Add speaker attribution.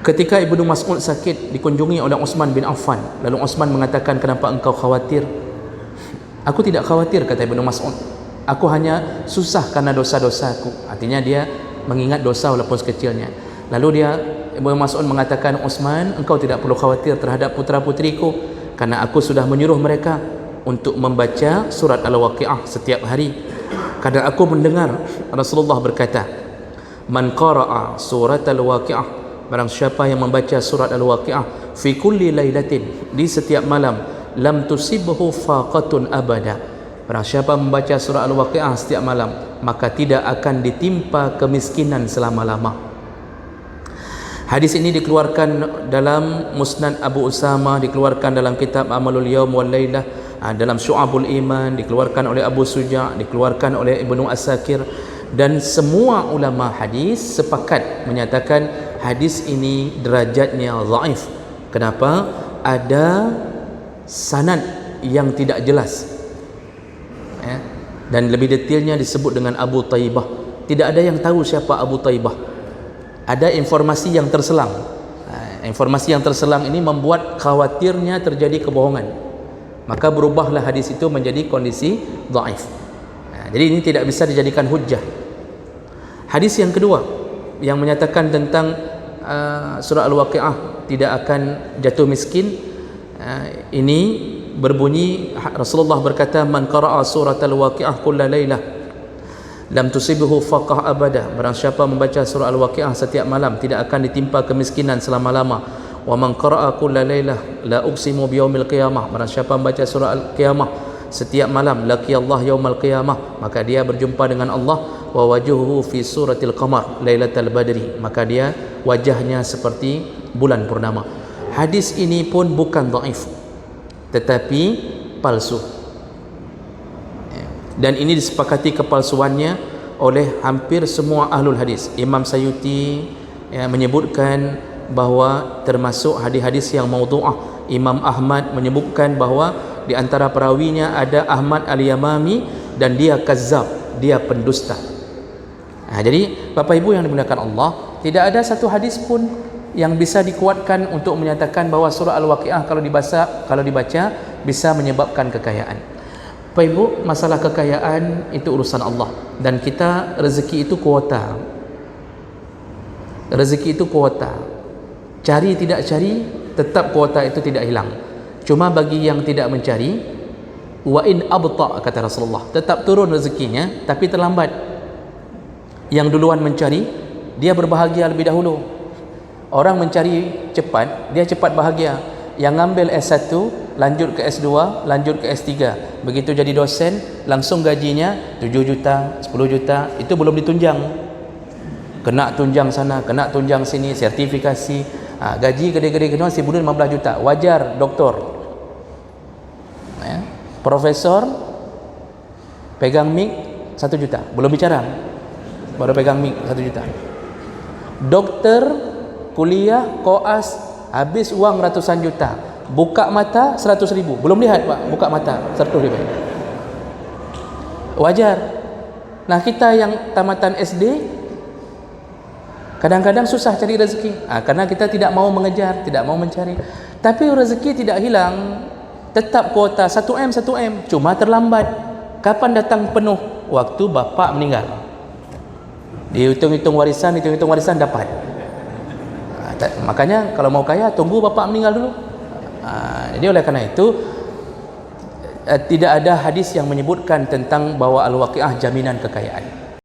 Speaker 1: Ketika Ibnu Mas'ud sakit, dikunjungi oleh Utsman bin Affan. Lalu Utsman mengatakan, kenapa engkau khawatir? Aku tidak khawatir, kata Ibnu Mas'ud. Aku hanya susah karena dosa-dosaku. Artinya dia mengingat dosa walaupun sekecilnya. Lalu Ibnu Mas'ud mengatakan, Utsman, engkau tidak perlu khawatir terhadap putra-putriku, karena aku sudah menyuruh mereka untuk membaca surat Al-Waqi'ah setiap hari. Kadang aku mendengar Rasulullah berkata, man qara'a surat Al-Waqi'ah, barang siapa yang membaca surat Al-Waqi'ah fi kulli lailatin, di setiap malam, lam tusibhu faqatun abada. Barang siapa membaca surah Al-Waqi'ah setiap malam, maka tidak akan ditimpa kemiskinan selama-lama. Hadis ini dikeluarkan dalam Musnad Abu Usama, dikeluarkan dalam kitab Amalul Yawm wal Lailah, dalam Syu'abul Iman, dikeluarkan oleh Abu Suja', dikeluarkan oleh Ibnu Asakir, dan semua ulama hadis sepakat menyatakan hadis ini derajatnya dhaif. Kenapa? Ada sanad yang tidak jelas, dan lebih detailnya disebut dengan Abu Taibah. Tidak ada yang tahu siapa Abu Taibah. Ada informasi yang terselang. Informasi yang terselang ini membuat khawatirnya terjadi kebohongan, maka berubahlah hadis itu menjadi kondisi dhaif. Jadi ini tidak bisa dijadikan hujjah. Hadis yang kedua yang menyatakan tentang surah Al-Waqi'ah tidak akan jatuh miskin, ini berbunyi, Rasulullah berkata, man qara'a surat Al-Waqi'ah kulla lailah lam tusibhu faqah abada. Barang siapa membaca surah Al-Waqi'ah setiap malam, tidak akan ditimpa kemiskinan selama-lama. Wa man qara'a kulla lailah la uqsimu biyaumil qiyamah. Barang siapa membaca surah Al-Qiyamah setiap malam, laqiyallah yaumal qiyamah, maka dia berjumpa dengan Allah. Wa wajhuhu fi suratil qamar lailatal badri, maka dia wajahnya seperti bulan purnama. Hadis ini pun bukan dhaif, tetapi palsu, dan ini disepakati kepalsuannya oleh hampir semua ahlul hadis. Imam Sayuti menyebutkan bahawa termasuk hadis-hadis yang maudhu'ah. Imam Ahmad menyebutkan bahawa di antara perawinya ada Ahmad Al-Yamami, dan dia kazzab, dia pendusta. Jadi Bapak Ibu yang dimuliakan Allah, tidak ada satu hadis pun yang bisa dikuatkan untuk menyatakan bahawa surah Al-Waqi'ah kalau dibaca bisa menyebabkan kekayaan. Bapak Ibu, masalah kekayaan itu urusan Allah, dan kita rezeki itu kuota. Rezeki itu kuota. Cari tidak cari, tetap kuota itu tidak hilang. Cuma bagi yang tidak mencari, wa in abta, kata Rasulullah, tetap turun rezekinya tapi terlambat. Yang duluan mencari, dia berbahagia lebih dahulu. Orang mencari cepat, dia cepat bahagia. Yang ngambil S1, lanjut ke S2, lanjut ke S3, begitu jadi dosen langsung gajinya 7 juta, 10 juta, itu belum ditunjang, kena tunjang sana, kena tunjang sini, sertifikasi, gaji gede-gede kena si bulan 15 juta, wajar. Doktor, profesor pegang mic 1 juta, belum bicara baru pegang mic 1 juta. Dokter kuliah koas habis uang ratusan juta, buka mata 100 ribu, belum lihat Pak, buka mata 100 ribu, wajar. Nah, kita yang tamatan SD kadang-kadang susah cari rezeki, karena kita tidak mau mengejar, tidak mau mencari. Tapi rezeki tidak hilang, tetap kuota 1M 1M, cuma terlambat. Kapan datang penuh? Waktu bapak meninggal, dihitung-hitung warisan dapat. Makanya kalau mau kaya, tunggu bapak meninggal dulu. Jadi oleh karena itu tidak ada hadis yang menyebutkan tentang bahawa Al-Waqi'ah jaminan kekayaan.